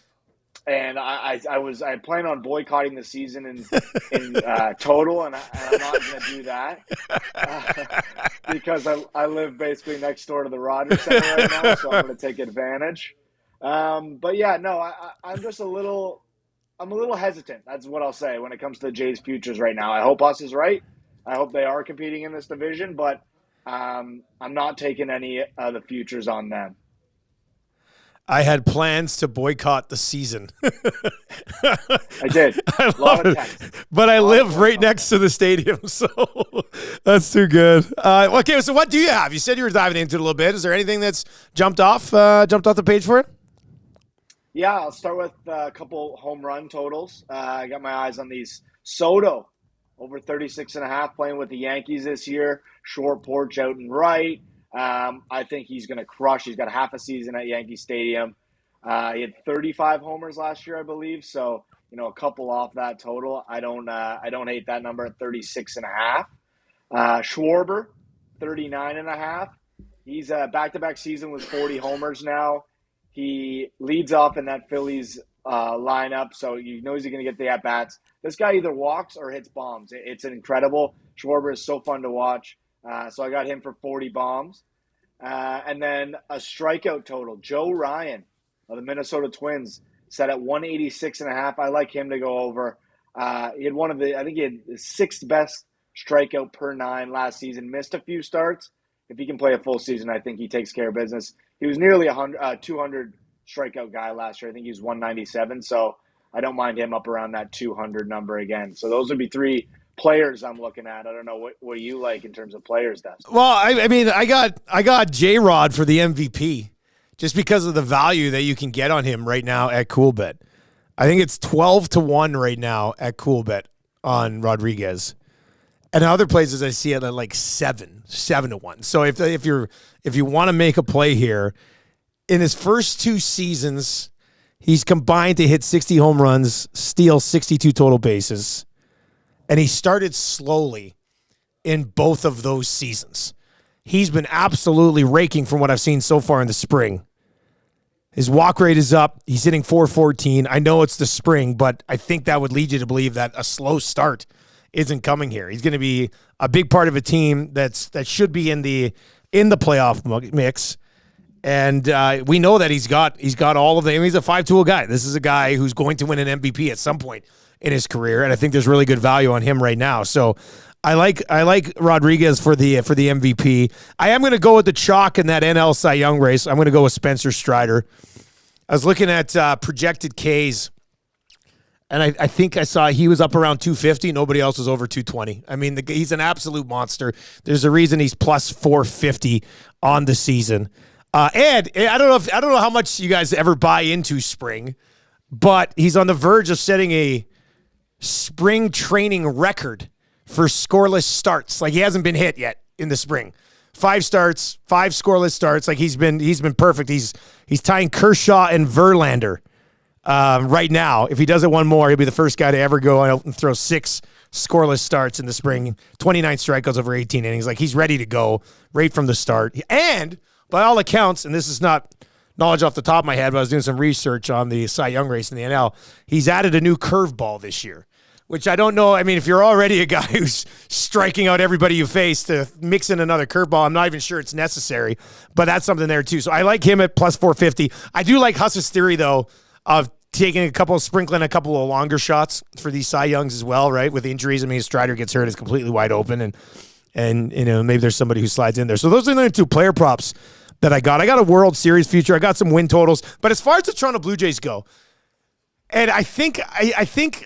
I plan on boycotting the season in total, and I'm not going to do that because I live basically next door to the Rogers Center right now, so I'm going to take advantage. But yeah, no, I'm just a little hesitant. That's what I'll say when it comes to the Jays futures right now. I hope Us is right. I hope they are competing in this division, but I'm not taking any of the futures on them. I had plans to boycott the season. I did. I love it. But I live right next to the stadium, so that's too good. Okay, so what do you have? You said you were diving into it a little bit. Is there anything that's jumped off the page for it? Yeah, I'll start with a couple home run totals. I got my eyes on these. Soto, over 36.5, playing with the Yankees this year. Short porch out and right. I think he's going to crush. He's got half a season at Yankee Stadium. He had 35 homers last year, I believe. So, a couple off that total. I don't hate that number at 36.5. Schwarber, 39.5. He's back-to-back season with 40 homers now. He leads off in that Phillies lineup, so he's going to get the at-bats. This guy either walks or hits bombs. It's incredible. Schwarber is so fun to watch. So I got him for 40 bombs. And then a strikeout total. Joe Ryan of the Minnesota Twins set at 186.5. I like him to go over. He had he had the sixth best strikeout per 9 last season. Missed a few starts. If he can play a full season, I think he takes care of business. He was nearly 200 strikeout guy last year. I think he was 197. So I don't mind him up around that 200 number again. So those would be 3 players I'm looking at. I don't know what you like in terms of players, Dustin. Well, I mean, I got J-Rod for the MVP just because of the value that you can get on him right now at Coolbet. I think it's 12-1 right now at Coolbet on Rodriguez. And in other places I see it at like 7-1. So if you want to make a play here, in his first 2 seasons, he's combined to hit 60 home runs, steal 62 total bases. And he started slowly in both of those seasons. He's been absolutely raking from what I've seen so far in the spring. His walk rate is up. He's hitting .414. I know it's the spring, but I think that would lead you to believe that a slow start isn't coming here. He's going to be a big part of a team that should be in the playoff mix. And we know that he's got all of them. He's a 5-tool guy. This is a guy who's going to win an MVP at some point in his career, and I think there's really good value on him right now. So I like Rodriguez for the MVP. I am going to go with the chalk in that NL Cy Young race. I'm going to go with Spencer Strider. I was looking at projected Ks, and I think I saw he was up around 250. Nobody else was over 220. I mean, he's an absolute monster. There's a reason he's plus 450 on the season. And I don't know how much you guys ever buy into spring, but he's on the verge of setting a spring training record for scoreless starts. Like, he hasn't been hit yet in the spring. 5 starts, 5 scoreless starts. Like, he's been perfect. He's tying Kershaw and Verlander right now. If he does it one more, he'll be the first guy to ever go out and throw 6 scoreless starts in the spring, 29 strikeouts over 18 innings. Like, he's ready to go right from the start. And by all accounts, and this is not knowledge off the top of my head, but I was doing some research on the Cy Young race in the NL, he's added a new curveball this year, which I don't know. I mean, if you're already a guy who's striking out everybody you face, to mix in another curveball, I'm not even sure it's necessary, but that's something there too. So I like him at plus 450. I do like Huss's theory, though, of sprinkling a couple of longer shots for these Cy Youngs as well, right? With injuries, I mean, Strider gets hurt, is completely wide open, and maybe there's somebody who slides in there. So those are the 2 player props that I got. I got a World Series future. I got some win totals. But as far as the Toronto Blue Jays go, and I think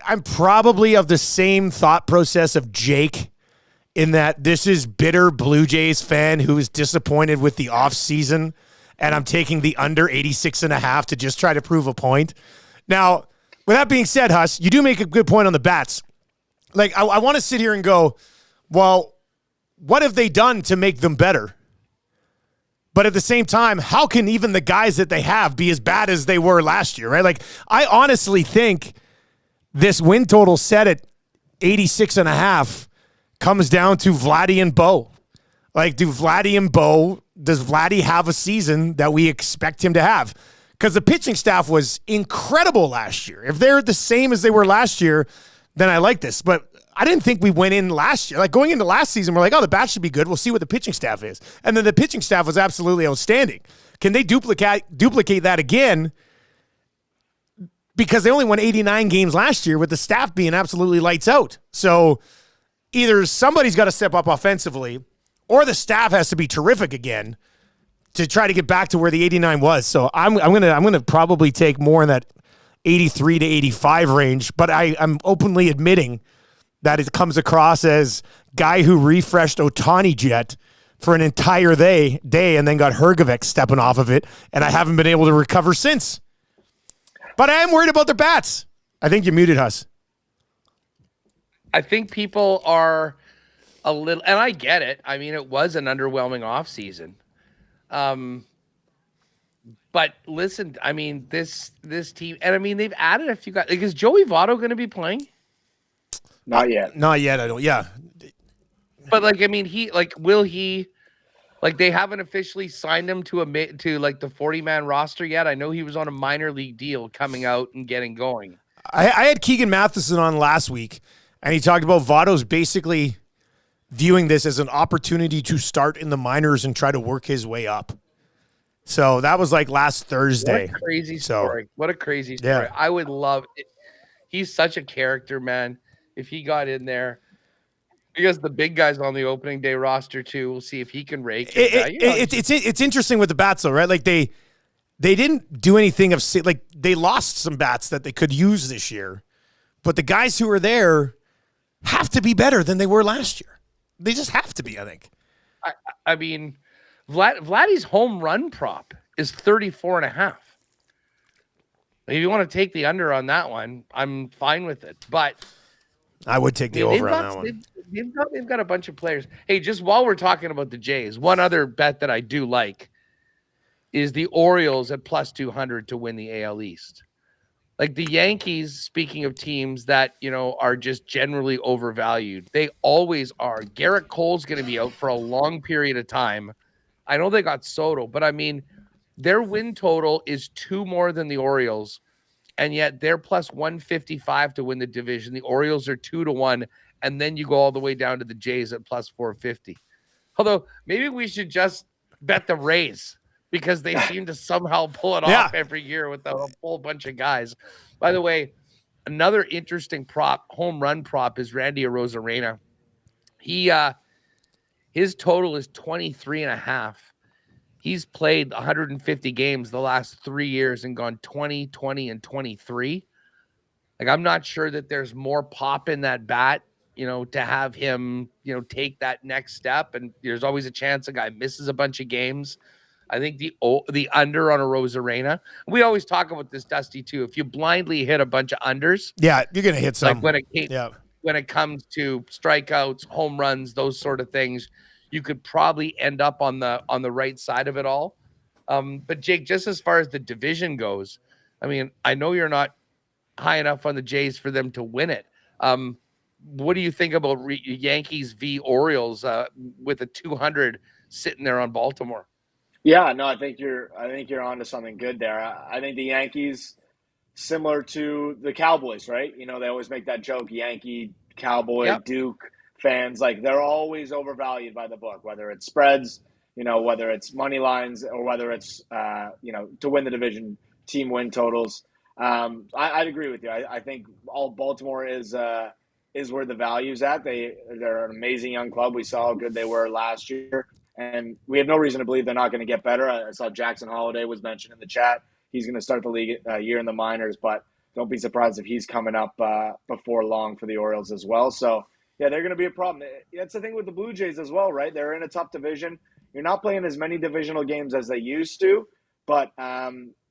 I'm probably of the same thought process of Jake, in that this is bitter Blue Jays fan who is disappointed with the offseason, and I'm taking the under 86.5 to just try to prove a point. Now, with that being said, Huss, you do make a good point on the bats. Like, I want to sit here and go, well, what have they done to make them better? But at the same time, how can even the guys that they have be as bad as they were last year, right? Like, I honestly think this win total set at 86.5 comes down to Vladdy and Bo. Like, does Vladdy have a season that we expect him to have? Because the pitching staff was incredible last year. If they're the same as they were last year, then I like this. But I didn't think we went in last year. Like, going into last season, we're like, oh, the bats should be good. We'll see what the pitching staff is. And then the pitching staff was absolutely outstanding. Can they duplicate that again? Because they only won 89 games last year with the staff being absolutely lights out. So either somebody's got to step up offensively, or the staff has to be terrific again to try to get back to where the 89 was. So I'm gonna probably take more in that 83 to 85 range. But I'm openly admitting that it comes across as guy who refreshed Ohtani jet for an entire day and then got Hergovec stepping off of it, and I haven't been able to recover since. But I am worried about their bats. I think you muted us. I think people are a little, and I get it. I mean, it was an underwhelming offseason. But listen, I mean, this team, and I mean, they've added a few guys. Like, is Joey Votto going to be playing? Not yet. Not yet. I don't. Yeah. But like, I mean, will he? Like, they haven't officially signed him to like the 40-man roster yet. I know he was on a minor league deal coming out and getting going. I had Keegan Matheson on last week, and he talked about Votto's basically viewing this as an opportunity to start in the minors and try to work his way up. So that was like last Thursday. What a crazy story. What a crazy story. Yeah. I would love it. He's such a character, man. If he got in there, because the big guys on the opening day roster too, we'll see if he can rake. It's interesting with the bats though, right? Like they didn't do anything like they lost some bats that they could use this year, but the guys who are there have to be better than they were last year. They just have to be, I think. I mean, Vladdy's home run prop is 34.5. If you want to take the under on that one, I'm fine with it. But I would take the over on that one. They've got a bunch of players. Hey, just while we're talking about the Jays, one other bet that I do like is the Orioles at plus 200 to win the AL East. Like the Yankees, speaking of teams that, are just generally overvalued, they always are. Garrett Cole's going to be out for a long period of time. I know they got Soto, but I mean, their win total is 2 more than the Orioles, and yet they're plus 155 to win the division. The Orioles are 2-1, and then you go all the way down to the Jays at plus 450. Although maybe we should just bet the Rays because they seem to somehow pull it off every year with a whole bunch of guys. By the way, another interesting home run prop is Randy Arozarena. His total is 23.5. He's played 150 games the last 3 years and gone 20, 20, and 23. Like, I'm not sure that there's more pop in that bat, to have him, take that next step. And there's always a chance a guy misses a bunch of games. I think the under on a Arozarena. We always talk about this, Dusty, too. If you blindly hit a bunch of unders, you're gonna hit some. Like when it comes to strikeouts, home runs, those sort of things, you could probably end up on the right side of it all. But Jake, just as far as the division goes, I mean, I know you're not high enough on the Jays for them to win it. What do you think about Yankees v Orioles with a 200 sitting there on Baltimore? Yeah, no, I think you're onto something good there. I think the Yankees, similar to the Cowboys, right? They always make that joke, Yankee, Cowboy, Duke fans, like they're always overvalued by the book, whether it's spreads, whether it's money lines, or whether it's to win the division, team win totals. I'd agree with you. I think all Baltimore is where the value's at. They're an amazing young club. We saw how good they were last year, and we have no reason to believe they're not going to get better. I saw Jackson Holiday was mentioned in the chat. He's going to start the league year in the minors, but don't be surprised if he's coming up before long for the Orioles as well. So, yeah, they're going to be a problem. That's the thing with the Blue Jays as well, right? They're in a tough division. You're not playing as many divisional games as they used to, but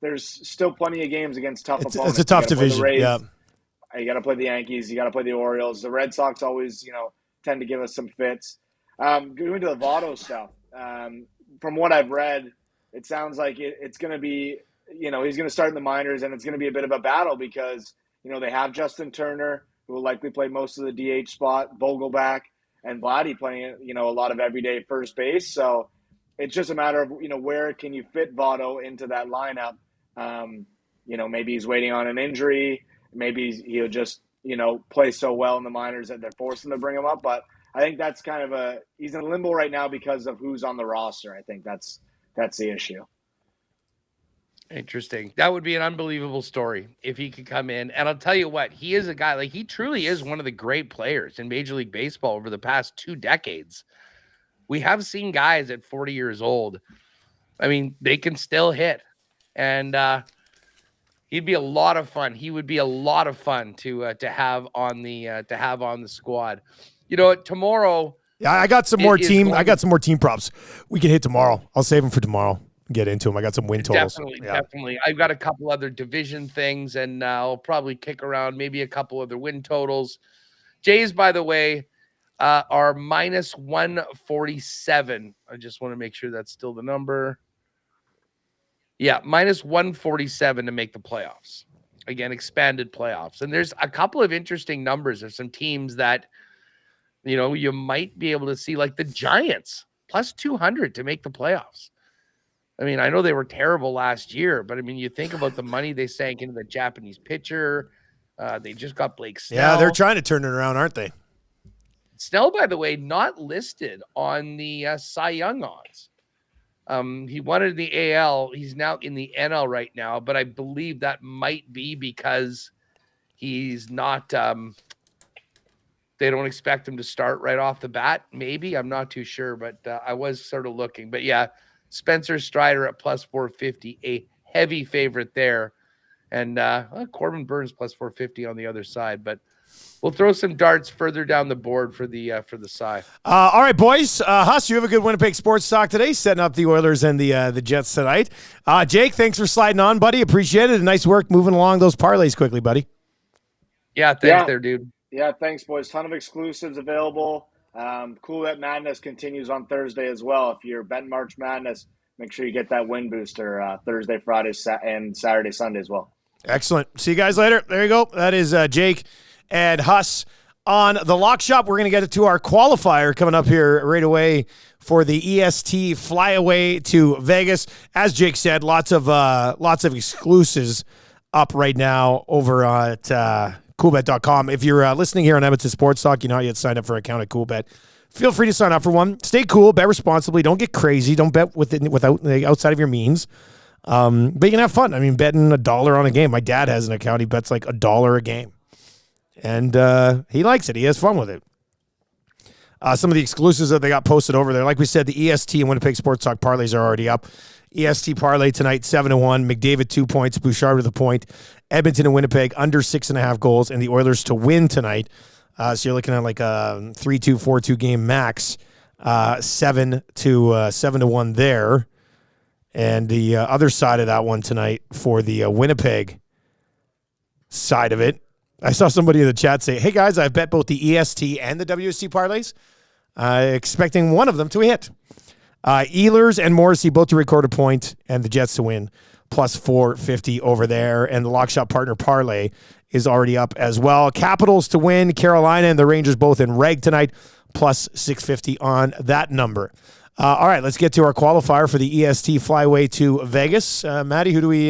there's still plenty of games against tough opponents. It's a tough division, yeah. You got to play the Yankees. You got to play the Orioles. The Red Sox always, tend to give us some fits. Going to the Votto stuff, from what I've read, it sounds like it's going to be, he's going to start in the minors, and it's going to be a bit of a battle because, they have Justin Turner, who will likely play most of the DH spot, Vogelback, and Vladdy playing, a lot of everyday first base. So it's just a matter of, where can you fit Votto into that lineup? Maybe he's waiting on an injury. Maybe he'll just, play so well in the minors that they're forcing to bring him up. But I think that's kind of he's in limbo right now because of who's on the roster. I think that's the issue. Interesting. That would be an unbelievable story if he could come in. And I'll tell you what, he is a guy, like, he truly is one of the great players in Major League Baseball over the past 2 decades. We have seen guys at 40 years old. I mean, they can still hit. And he'd be a lot of fun. He would be a lot of fun to have on the squad. Tomorrow. Yeah, I got some more team props we can hit tomorrow. I'll save them for tomorrow. Get into them. I got some win totals. Definitely. I've got a couple other division things, and I'll probably kick around maybe a couple other win totals. Jays, by the way, are minus 147. I just want to make sure that's still the number. Yeah, minus 147 to make the playoffs. Again, expanded playoffs. And there's a couple of interesting numbers of some teams that, you might be able to see, like the Giants, plus 200 to make the playoffs. I mean, I know they were terrible last year, but I mean, you think about the money they sank into the Japanese pitcher. They just got Blake Snell. Yeah, they're trying to turn it around, aren't they? Snell, by the way, not listed on the Cy Young odds. He won it in the AL. He's now in the NL right now, but I believe that might be because he's not. They don't expect him to start right off the bat. Maybe, I'm not too sure, but I was sort of looking. But yeah, Spencer Strider at plus 450, a heavy favorite there, and Corbin Burns plus 450 on the other side. But we'll throw some darts further down the board for the side. All right, boys. Huss, you have a good Winnipeg sports talk today, setting up the Oilers and the Jets tonight. Jake, thanks for sliding on, buddy. Appreciate it. Nice work moving along those parlays quickly, buddy. Yeah, thanks there, dude. Yeah, thanks, boys. Ton of exclusives available. Coolbet Madness continues on Thursday as well. If you're betting March Madness, make sure you get that win booster Thursday, Friday, and Saturday, Sunday as well. Excellent. See you guys later. There you go. That is Jake and Huss on the Lock Shop. We're going to get to our qualifier coming up here right away for the EST flyaway to Vegas. As Jake said, lots of exclusives up right now over at Coolbet.com. If you're listening here on Edmonton Sports Talk, you know how you had signed up for an account at Coolbet. Feel free to sign up for one. Stay cool, bet responsibly. Don't get crazy. Don't bet outside of your means. But you can have fun. I mean, betting $1 on a game. My dad has an account. He bets like $1 a game. And he likes it. He has fun with it. Some of the exclusives that they got posted over there. Like we said, the EST and Winnipeg Sports Talk parlays are already up. EST parlay tonight, 7-1. McDavid 2 points. Bouchard with a point. Edmonton and Winnipeg under 6.5 goals. And the Oilers to win tonight. So you're looking at like a 3-2, 4-2 game max. 7-1 there. And the other side of that one tonight for the Winnipeg side of it. I saw somebody in the chat say, hey, guys, I've bet both the EST and the WST parlays, expecting one of them to hit. Ehlers and Morrissey both to record a point, and the Jets to win, plus 450 over there. And the Lock Shop Partner parlay is already up as well. Capitals to win, Carolina and the Rangers both in reg tonight, plus 650 on that number. All right, let's get to our qualifier for the EST flyway to Vegas. Maddie, who do we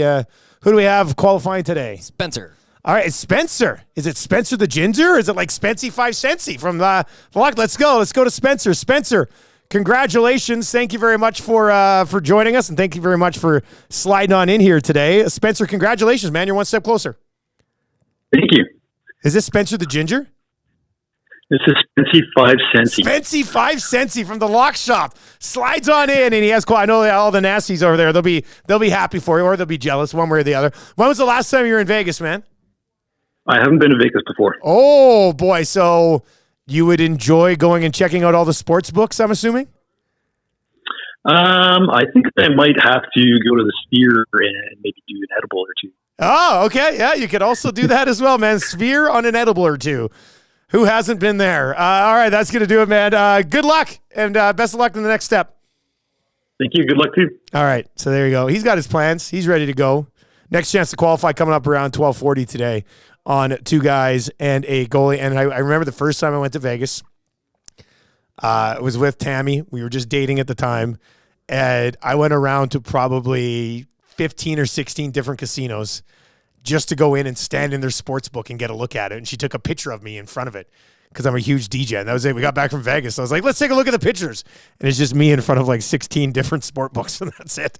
have qualifying today? Spencer. All right, it's Spencer. Is it Spencer the Ginger? Or is it like Spency 5 Centsy from the Lock? Let's go. Let's go to Spencer. Spencer, congratulations. Thank you very much for joining us, and thank you very much for sliding on in here today. Spencer, congratulations, man. You're one step closer. Thank you. Is this Spencer the Ginger? This is Spency 5 Centsy. Spency 5 Centsy from the Lock Shop slides on in, and he has. I know all the nasties over there. They'll be happy for you, or they'll be jealous, one way or the other. When was the last time you were in Vegas, man? I haven't been to Vegas before. Oh boy! So you would enjoy going and checking out all the sports books, I'm assuming. I think I might have to go to the Sphere and maybe do an edible or two. Oh, okay. Yeah, you could also do that as well, man. Sphere on an edible or two. Who hasn't been there? All right, that's going to do it, man. Good luck, and best of luck in the next step. Thank you. Good luck, too. All right, so there you go. He's got his plans. He's ready to go. Next chance to qualify coming up around 12:40 today on 2 guys and a goalie. And I remember the first time I went to Vegas. It was with Tammy. We were just dating at the time. And I went around to probably 15 or 16 different casinos just to go in and stand in their sports book and get a look at it. And she took a picture of me in front of it because I'm a huge DJ. And that was it. We got back from Vegas. So I was like, let's take a look at the pictures. And it's just me in front of like 16 different sport books. And that's it.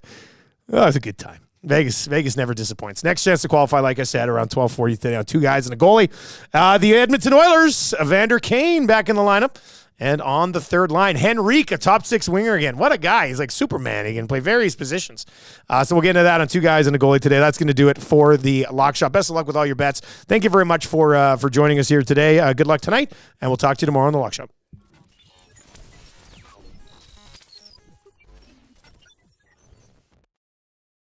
Oh, it was a good time. Vegas never disappoints. Next chance to qualify, like I said, around 12:40 today on 2 guys and a goalie. The Edmonton Oilers, Evander Kane back in the lineup. And on the third line, Henrique, a top 6 winger again. What a guy. He's like Superman. He can play various positions. So we'll get into that on 2 guys and a goalie today. That's going to do it for the Lock Shop. Best of luck with all your bets. Thank you very much for joining us here today. Good luck tonight, and we'll talk to you tomorrow on the Lock Shop.